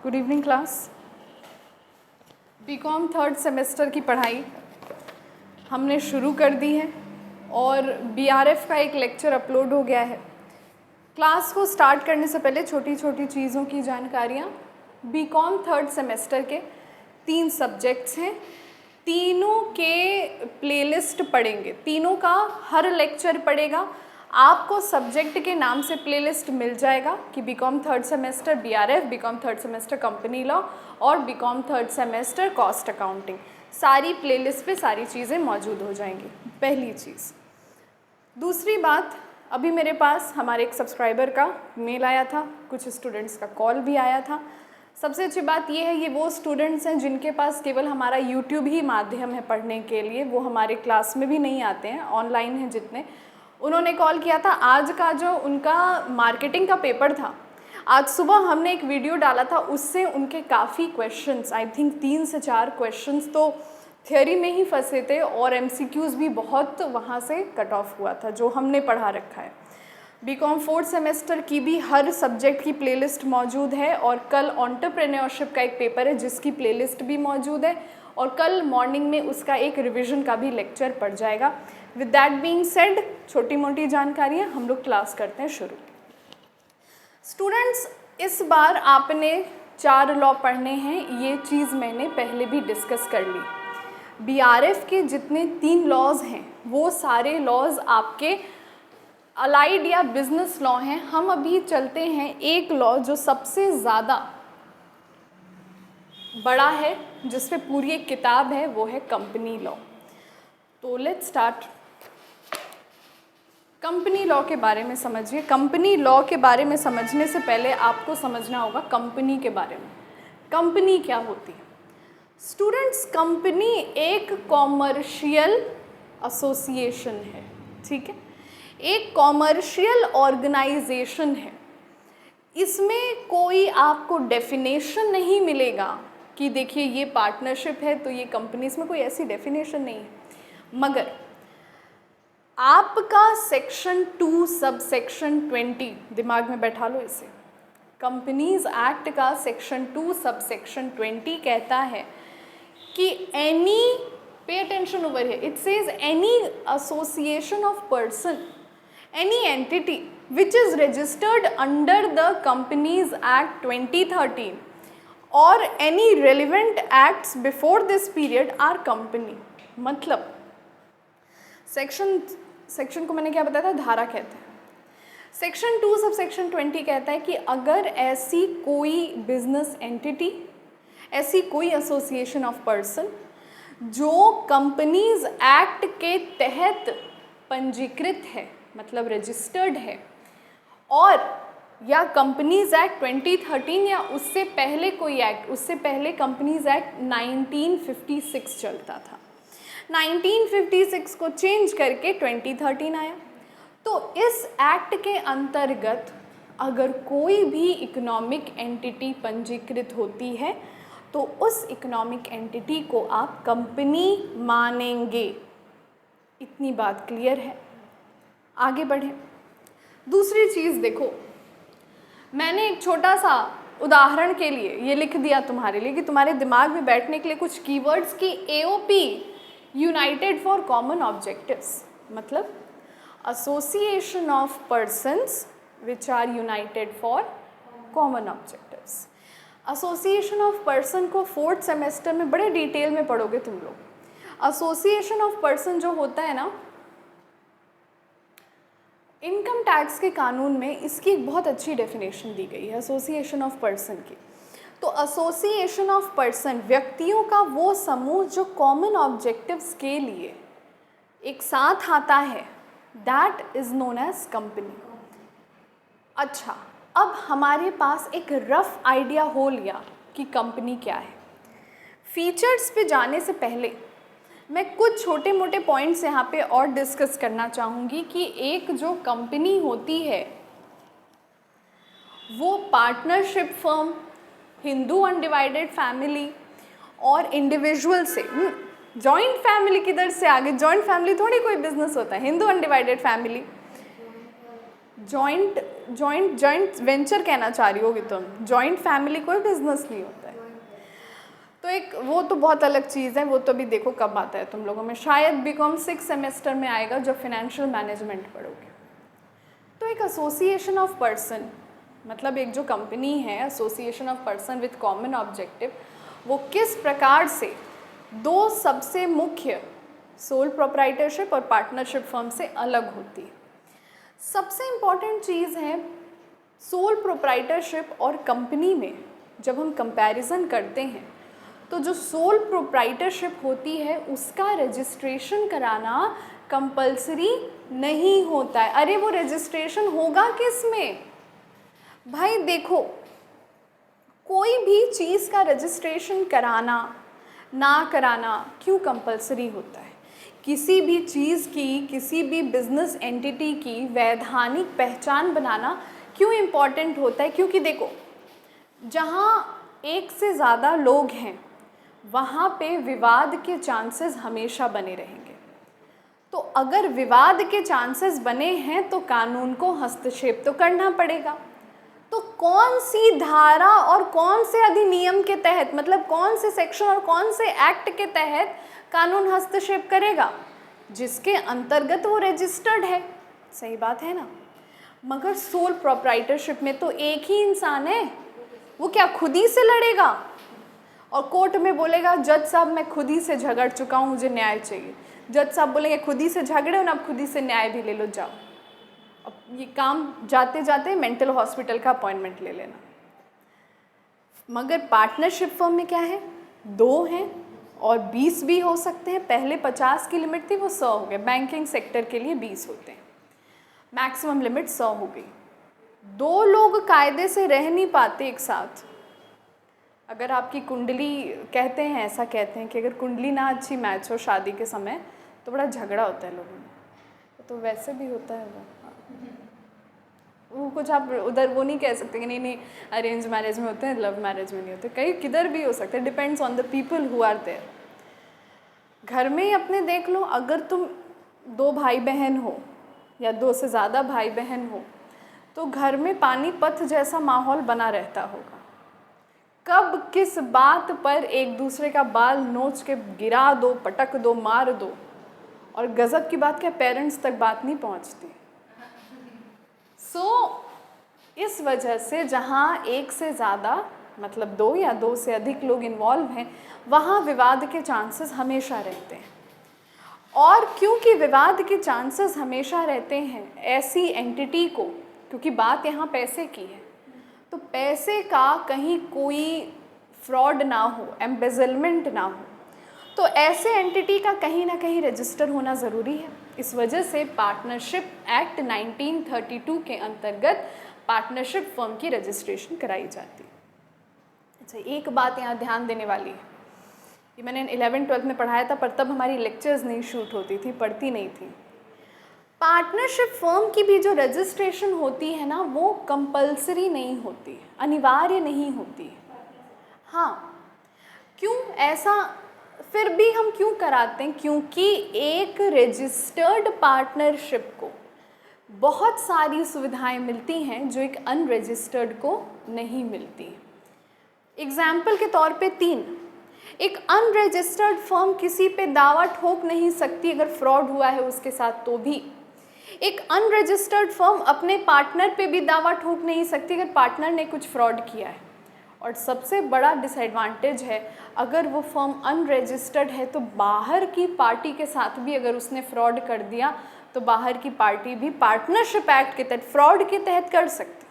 Good evening class. BCom third semester की पढ़ाई हमने शुरू कर दी है और बीआरएफ का एक लेक्चर अपलोड हो गया है। क्लास को स्टार्ट करने से पहले छोटी छोटी चीज़ों की जानकारियाँ। बीकॉम थर्ड सेमेस्टर के 3 सब्जेक्ट्स हैं, तीनों के प्लेलिस्ट पढ़ेंगे, तीनों का हर लेक्चर पढ़ेगा। आपको सब्जेक्ट के नाम से प्लेलिस्ट मिल जाएगा कि BCom third semester BRF, BCom third semester company law और BCom third semester cost accounting. सारी प्लेलिस्ट पे सारी चीज़ें मौजूद हो जाएंगी, पहली चीज़। दूसरी बात, अभी मेरे पास हमारे एक सब्सक्राइबर का मेल आया था, कुछ स्टूडेंट्स का कॉल भी आया था। सबसे अच्छी बात ये है, ये वो स्टूडेंट्स हैं जिनके पास केवल हमारा यूट्यूब ही माध्यम है पढ़ने के लिए, वो हमारे क्लास में भी नहीं आते हैं, ऑनलाइन हैं जितने। उन्होंने कॉल किया था। आज का जो उनका मार्केटिंग का पेपर था, आज सुबह हमने एक वीडियो डाला था, उससे उनके काफ़ी क्वेश्चंस, आई थिंक 3 से 4 क्वेश्चंस तो थ्योरी में ही फंसे थे और एमसीक्यूज़ भी बहुत वहाँ से कट ऑफ हुआ था जो हमने पढ़ा रखा है। बीकॉम फोर्थ सेमेस्टर की भी हर सब्जेक्ट की प्लेलिस्ट मौजूद है और कल एंटरप्रेन्योरशिप का एक पेपर है जिसकी प्लेलिस्ट भी मौजूद है और कल मॉर्निंग में उसका एक रिवीजन का भी लेक्चर पड़ जाएगा। विद दैट बीइंग सेड, छोटी मोटी जानकारियाँ, हम लोग क्लास करते हैं शुरू। स्टूडेंट्स, इस बार आपने 4 लॉ पढ़ने हैं, ये चीज़ मैंने पहले भी डिस्कस कर ली। बीआरएफ के जितने 3 लॉज हैं वो सारे लॉज आपके अलाइड या बिजनेस लॉ हैं। हम अभी चलते हैं एक लॉ जो सबसे ज़्यादा बड़ा है, जिस पे पूरी एक किताब है, वो है कंपनी लॉ। तो लेट्स स्टार्ट। कंपनी लॉ के बारे में समझिए। कंपनी लॉ के बारे में समझने से पहले आपको समझना होगा कंपनी के बारे में। कंपनी क्या होती है? स्टूडेंट्स, कंपनी एक कॉमर्शियल एसोसिएशन है, ठीक है, एक कॉमर्शियल ऑर्गेनाइजेशन है। इसमें कोई आपको डेफिनेशन नहीं मिलेगा कि देखिए ये पार्टनरशिप है तो ये कंपनी, इसमें कोई ऐसी डेफिनेशन नहीं है। मगर आपका सेक्शन 2 सब सेक्शन 20 दिमाग में बैठा लो इसे। कंपनीज एक्ट का सेक्शन 2 सब सेक्शन 20 कहता है कि any, pay attention over here, it says any association of person, any entity which is registered under the Companies Act 2013 or any relevant acts before this period are company। मतलब section को मैंने क्या बताया था, धारा कहते हैं। सेक्शन 2 सब सेक्शन 20 कहता है कि अगर ऐसी कोई बिजनेस एंटिटी, ऐसी कोई एसोसिएशन ऑफ पर्सन जो कंपनीज एक्ट के तहत पंजीकृत है, मतलब रजिस्टर्ड है, और या कंपनीज एक्ट 2013 या उससे पहले कोई एक्ट, उससे पहले कंपनीज एक्ट 1956 चलता था, 1956 को चेंज करके 2013 आया। तो इस एक्ट के अंतर्गत अगर कोई भी इकोनॉमिक एंटिटी पंजीकृत होती है तो उस इकोनॉमिक एंटिटी को आप कंपनी मानेंगे। इतनी बात क्लियर है? आगे बढ़ें। दूसरी चीज़ देखो, मैंने एक छोटा सा उदाहरण के लिए ये लिख दिया तुम्हारे लिए कि तुम्हारे दिमाग में बैठने के लिए कुछ कीवर्ड्स की AOP, united for common objectives, मतलब association of persons which are united for common objectives. Association of person को 4th सेमेस्टर में बड़े डिटेल में पढ़ोगे तुम लोग। एसोसिएशन ऑफ पर्सन जो होता है ना, इनकम टैक्स के कानून में इसकी एक बहुत अच्छी डेफिनेशन दी गई है एसोसिएशन ऑफ पर्सन की। तो एसोसिएशन ऑफ पर्सन, व्यक्तियों का वो समूह जो कॉमन ऑब्जेक्टिव्स के लिए एक साथ आता है, that is known as company. अच्छा, अब हमारे पास एक रफ आइडिया हो लिया कि कंपनी क्या है। फीचर्स पे जाने से पहले मैं कुछ छोटे मोटे पॉइंट्स यहाँ पे और डिस्कस करना चाहूँगी कि एक जो कंपनी होती है वो partnership firm, Hindu undivided family और इंडिविजुअल से, जॉइंट फैमिली किधर से आगे, जॉइंट फैमिली थोड़ी कोई बिजनेस होता है। Hindu undivided family, joint joint joint venture कहना चाह रही होगी तुम, जॉइंट फैमिली कोई बिजनेस नहीं होता है। तो एक वो तो बहुत अलग चीज़ है, वो तो अभी देखो कब आता है तुम लोगों में, शायद बीकॉम 6 सेमेस्टर में आएगा जब फाइनेंशियल मैनेजमेंट पढ़ोगे। तो एक एसोसिएशन ऑफ पर्सन, मतलब एक जो कंपनी है, association of person with common objective, वो किस प्रकार से दो सबसे मुख्य सोल प्रोप्राइटरशिप और पार्टनरशिप फर्म से अलग होती है। सबसे इम्पॉर्टेंट चीज़ है सोल प्रोप्राइटरशिप और कंपनी में जब हम कंपैरिजन करते हैं तो जो सोल प्रोप्राइटरशिप होती है उसका रजिस्ट्रेशन कराना कंपलसरी नहीं होता है। अरे वो रजिस्ट्रेशन होगा किस में भाई? देखो, कोई भी चीज़ का रजिस्ट्रेशन कराना ना कराना क्यों कंपलसरी होता है? किसी भी चीज़ की, किसी भी बिजनेस एंटिटी की वैधानिक पहचान बनाना क्यों इम्पॉर्टेंट होता है? क्योंकि देखो, जहाँ एक से ज़्यादा लोग हैं वहाँ पे विवाद के चांसेस हमेशा बने रहेंगे। तो अगर विवाद के चांसेस बने हैं तो कानून को हस्तक्षेप तो करना पड़ेगा। तो कौन सी धारा और कौन से अधिनियम के तहत, मतलब कौन से सेक्शन और कौन से एक्ट के तहत कानून हस्तक्षेप करेगा? जिसके अंतर्गत वो रजिस्टर्ड है। सही बात है ना? मगर सोल प्रोप्राइटरशिप में तो एक ही इंसान है, वो क्या खुद ही से लड़ेगा और कोर्ट में बोलेगा जज साहब मैं खुद ही से झगड़ चुका हूँ, मुझे न्याय चाहिए। जज साहब बोलेंगे खुद ही से झगड़े हो ना, अब खुद ही से न्याय भी ले लो, जाओ। अब ये काम जाते जाते मेंटल हॉस्पिटल का अपॉइंटमेंट ले लेना। मगर पार्टनरशिप फर्म में क्या है? 2 हैं और 20 भी हो सकते हैं। पहले 50 की लिमिट थी, वो 100 हो गए। बैंकिंग सेक्टर के लिए 20 होते हैं, मैक्सिमम लिमिट 100 हो गई। 2 लोग कायदे से रह नहीं पाते एक साथ। अगर आपकी कुंडली, कहते हैं, ऐसा कहते हैं कि अगर कुंडली ना अच्छी मैच हो शादी के समय तो बड़ा झगड़ा होता है लोगों में। तो वैसे भी होता है वो कुछ आप उधर वो नहीं कह सकते कि नहीं अरेंज मैरिज में होते हैं, लव मैरिज में नहीं होते। कहीं किधर भी हो सकते हैं, depends on the people who are there. घर में ही अपने देख लो, अगर तुम 2 भाई बहन हो या 2 से ज़्यादा भाई बहन हो तो घर में पानीपत जैसा माहौल बना रहता होगा। कब किस बात पर एक दूसरे का बाल नोच के गिरा दो, पटक दो, मार दो, और गज़ब की बात क्या, पेरेंट्स तक बात नहीं पहुंचती। इस वजह से जहाँ एक से ज़्यादा, मतलब 2 या 2 से अधिक लोग इन्वॉल्व हैं, वहाँ विवाद के चांसेस हमेशा रहते हैं। और क्योंकि विवाद के चांसेस हमेशा रहते हैं, ऐसी एंटिटी को, क्योंकि बात यहाँ पैसे की है, तो पैसे का कहीं कोई फ्रॉड ना हो, एम्बेजलमेंट ना हो, तो ऐसे एंटिटी का कहीं ना कहीं रजिस्टर होना ज़रूरी है। इस वजह से पार्टनरशिप एक्ट 1932 के अंतर्गत पार्टनरशिप फर्म की रजिस्ट्रेशन कराई जाती है। अच्छा, एक बात यहाँ ध्यान देने वाली है, ये मैंने 11th-12th में पढ़ाया था, पर तब हमारी लेक्चर्स नहीं शूट होती थी, पढ़ती नहीं थी। पार्टनरशिप फर्म की भी जो रजिस्ट्रेशन होती है ना, वो कंपलसरी नहीं होती, अनिवार्य नहीं होती। हाँ, क्यों ऐसा फिर भी हम क्यों कराते हैं? क्योंकि एक रजिस्टर्ड पार्टनरशिप को बहुत सारी सुविधाएं मिलती हैं जो एक अनरजिस्टर्ड को नहीं मिलती। एग्जाम्पल के तौर पे 3, एक अनरजिस्टर्ड फर्म किसी पे दावा ठोक नहीं सकती अगर फ्रॉड हुआ है उसके साथ, तो भी एक अनरजिस्टर्ड फर्म अपने पार्टनर पे भी दावा ठोक नहीं सकती अगर पार्टनर ने कुछ फ्रॉड किया है। और सबसे बड़ा डिसएडवांटेज है, अगर वो फर्म अनरजिस्टर्ड है तो बाहर की पार्टी के साथ भी अगर उसने फ्रॉड कर दिया तो बाहर की पार्टी भी पार्टनरशिप एक्ट के तहत, फ्रॉड के तहत कर सकती,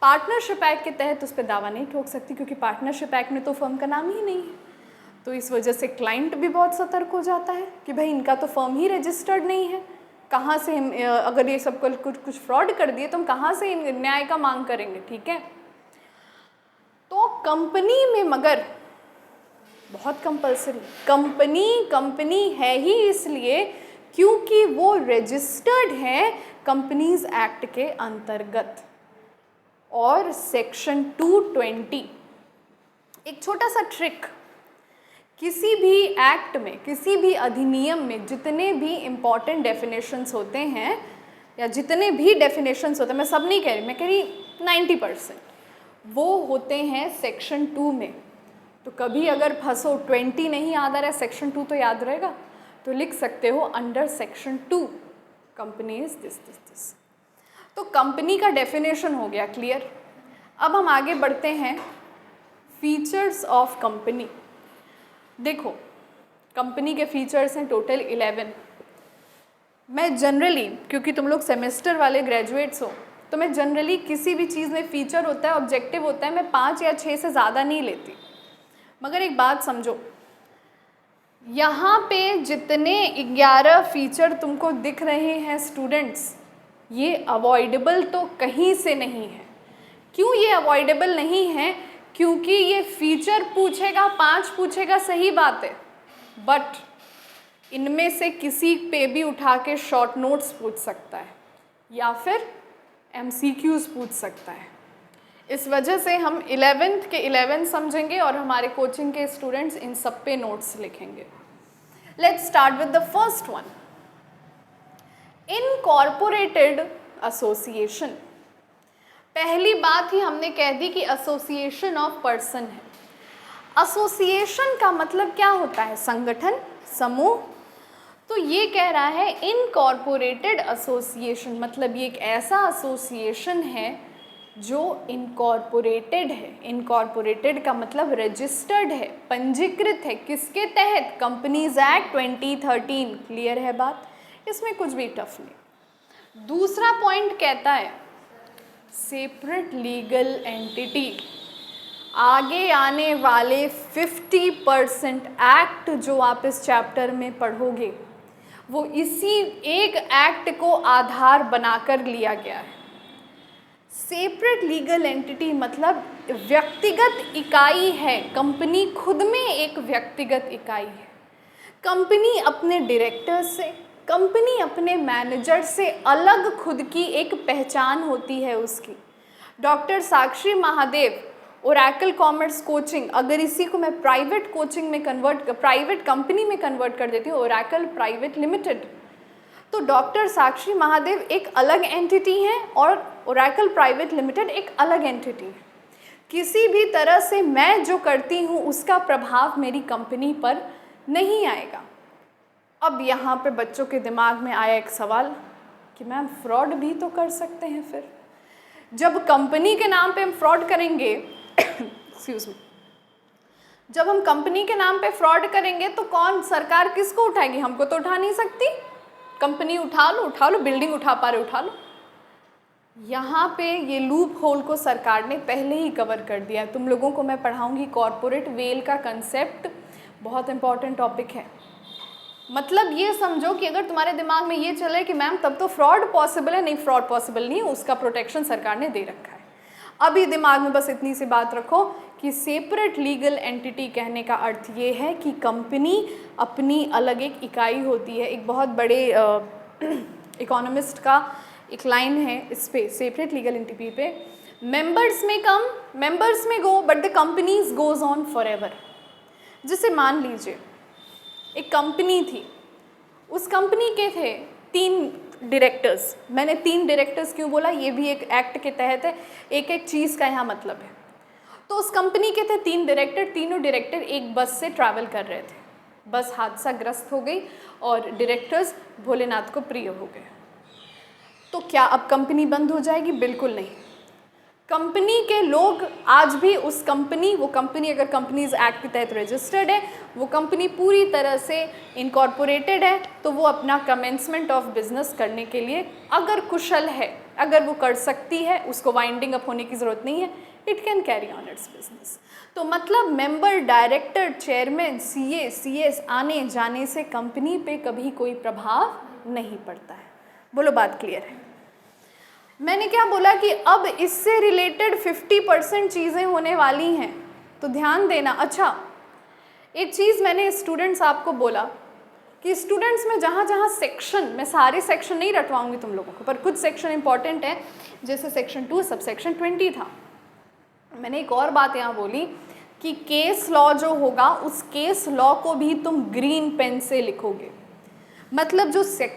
पार्टनरशिप एक्ट के तहत उस पर दावा नहीं ठोक सकती, क्योंकि पार्टनरशिप एक्ट में तो फर्म का नाम ही नहीं है। तो इस वजह से क्लाइंट भी बहुत सतर्क हो जाता है कि भाई इनका तो फर्म ही रजिस्टर्ड नहीं है, कहाँ से हम, अगर ये सब कुछ फ्रॉड कर दिए तो हम कहाँ से न्याय का मांग करेंगे। ठीक है, तो कंपनी में मगर बहुत कंपलसरी, कंपनी है ही इसलिए क्योंकि वो रजिस्टर्ड है कंपनीज एक्ट के अंतर्गत। और सेक्शन 220, एक छोटा सा ट्रिक, किसी भी एक्ट में, किसी भी अधिनियम में जितने भी इम्पॉर्टेंट डेफिनेशंस होते हैं या जितने भी डेफिनेशंस होते हैं, मैं सब नहीं कह रही, मैं कह रही 90%, वो होते हैं सेक्शन 2 में। तो कभी अगर फंसो 20 नहीं याद आ रहा है, सेक्शन 2 तो याद रहेगा, तो लिख सकते हो under section 2 company is this this this. तो कंपनी का डेफिनेशन हो गया क्लियर। अब हम आगे बढ़ते हैं, फीचर्स ऑफ कंपनी। देखो कंपनी के फीचर्स हैं टोटल 11। मैं जनरली, क्योंकि तुम लोग सेमेस्टर वाले ग्रेजुएट्स हो, तो मैं जनरली किसी भी चीज़ में फीचर होता है, ऑब्जेक्टिव होता है, मैं 5 या 6 से ज़्यादा नहीं लेती। मगर एक बात समझो, यहाँ पे जितने 11 फीचर तुमको दिख रहे हैं स्टूडेंट्स, ये अवॉइडेबल तो कहीं से नहीं है। क्यों ये अवॉइडेबल नहीं है? क्योंकि ये फीचर पूछेगा, 5 पूछेगा, सही बात है, बट इनमें से किसी पे भी उठा के शॉर्ट नोट्स पूछ सकता है या फिर MCQs पूछ सकता है। इस वजह से हम 11th के 11 समझेंगे और हमारे कोचिंग के स्टूडेंट्स इन सब पे नोट्स लिखेंगे। Let's start with the first one, incorporated association. पहली बात ही हमने कह दी कि एसोसिएशन ऑफ पर्सन है। एसोसिएशन का मतलब क्या होता है? संगठन, समूह। तो ये कह रहा है इनकॉर्पोरेटेड एसोसिएशन, मतलब ये एक ऐसा एसोसिएशन है जो इनकॉर्पोरेटेड है। इनकॉर्पोरेटेड का मतलब रजिस्टर्ड है, पंजीकृत है। किसके तहत? Companies act 2013। क्लियर है बात? इसमें कुछ भी टफ नहीं। दूसरा पॉइंट कहता है सेपरेट लीगल एंटिटी। आगे आने वाले 50% एक्ट जो आप इस चैप्टर में पढ़ोगे वो इसी एक एक्ट को आधार बनाकर लिया गया है। सेपरेट लीगल एंटिटी मतलब व्यक्तिगत इकाई है। कंपनी खुद में एक व्यक्तिगत इकाई है। कंपनी अपने डायरेक्टर से, कंपनी अपने मैनेजर से अलग खुद की एक पहचान होती है उसकी। डॉक्टर साक्षी महादेव, ओरेकल कॉमर्स कोचिंग, अगर इसी को मैं प्राइवेट कोचिंग में प्राइवेट कंपनी में कन्वर्ट कर देती हूँ, ओरेकल प्राइवेट लिमिटेड, तो डॉक्टर साक्षी महादेव एक अलग एंटिटी है और ओरेकल प्राइवेट लिमिटेड एक अलग एंटिटी है। किसी भी तरह से मैं जो करती हूँ उसका प्रभाव मेरी कंपनी पर नहीं आएगा। अब यहाँ पे बच्चों के दिमाग में आया एक सवाल कि मैम फ्रॉड भी तो कर सकते हैं। फिर जब कंपनी के नाम पे हम फ्रॉड करेंगे एक्सक्यूज मी, जब हम कंपनी के नाम पे फ्रॉड करेंगे तो कौन, सरकार किसको उठाएगी? हमको तो उठा नहीं सकती। कंपनी उठा लो, बिल्डिंग उठा पा रहे उठा लो। यहाँ पे ये लूप होल को सरकार ने पहले ही कवर कर दिया है। तुम लोगों को मैं पढ़ाऊंगी कॉर्पोरेट वेल का कंसेप्ट, बहुत इंपॉर्टेंट टॉपिक है। मतलब ये समझो कि अगर तुम्हारे दिमाग में ये चले कि मैम तब तो फ्रॉड पॉसिबल है, नहीं फ्रॉड पॉसिबल नहीं है, उसका प्रोटेक्शन सरकार ने दे रखा है। अभी दिमाग में बस इतनी सी बात रखो कि सेपरेट लीगल एंटिटी कहने का अर्थ ये है कि कंपनी अपनी अलग एक इकाई होती है। एक बहुत बड़े इकोनॉमिस्ट का एक लाइन है इस पे, सेपरेट लीगल एंटिटी पे, मेंबर्स में कम, मेंबर्स में go, but the companies goes on forever. जैसे मान लीजिए एक कंपनी थी, उस कंपनी के थे 3 डायरेक्टर्स। मैंने 3 डायरेक्टर्स क्यों बोला? ये भी एक एक्ट के तहत है, एक एक चीज़ का यहाँ मतलब है। तो उस कंपनी के थे 3 डायरेक्टर, तीनों डायरेक्टर एक बस से ट्रैवल कर रहे थे। बस हादसाग्रस्त हो गई और डायरेक्टर्स भोलेनाथ को प्रिय हो गए। तो क्या अब कंपनी बंद हो जाएगी? बिल्कुल नहीं। कंपनी के लोग आज भी उस कंपनी, वो कंपनी अगर कंपनीज एक्ट के तहत रजिस्टर्ड है, वो कंपनी पूरी तरह से इनकॉर्पोरेटेड है, तो वो अपना कमेंसमेंट ऑफ बिजनेस करने के लिए अगर कुशल है, अगर वो कर सकती है, उसको वाइंडिंग अप होने की ज़रूरत नहीं है, it can carry on it's business. तो मतलब member, director, chairman, CA, CS आने जाने से कंपनी पे कभी कोई प्रभाव नहीं पड़ता है। बोलो बात क्लियर है? मैंने क्या बोला कि अब इससे रिलेटेड 50% चीज़ें होने वाली हैं, तो ध्यान देना। अच्छा, एक चीज़ मैंने स्टूडेंट्स आपको बोला कि स्टूडेंट्स में जहाँ जहाँ सेक्शन, मैं सारे सेक्शन नहीं रटवाऊंगी तुम लोगों को, पर कुछ सेक्शन इंपॉर्टेंट है, जैसे सेक्शन 2 सब सेक्शन 20 था। मैंने एक और बात यहाँ बोली कि केस लॉ जो होगा, उस केस लॉ को भी तुम ग्रीन पेन से लिखोगे। मतलब जो सेक्शन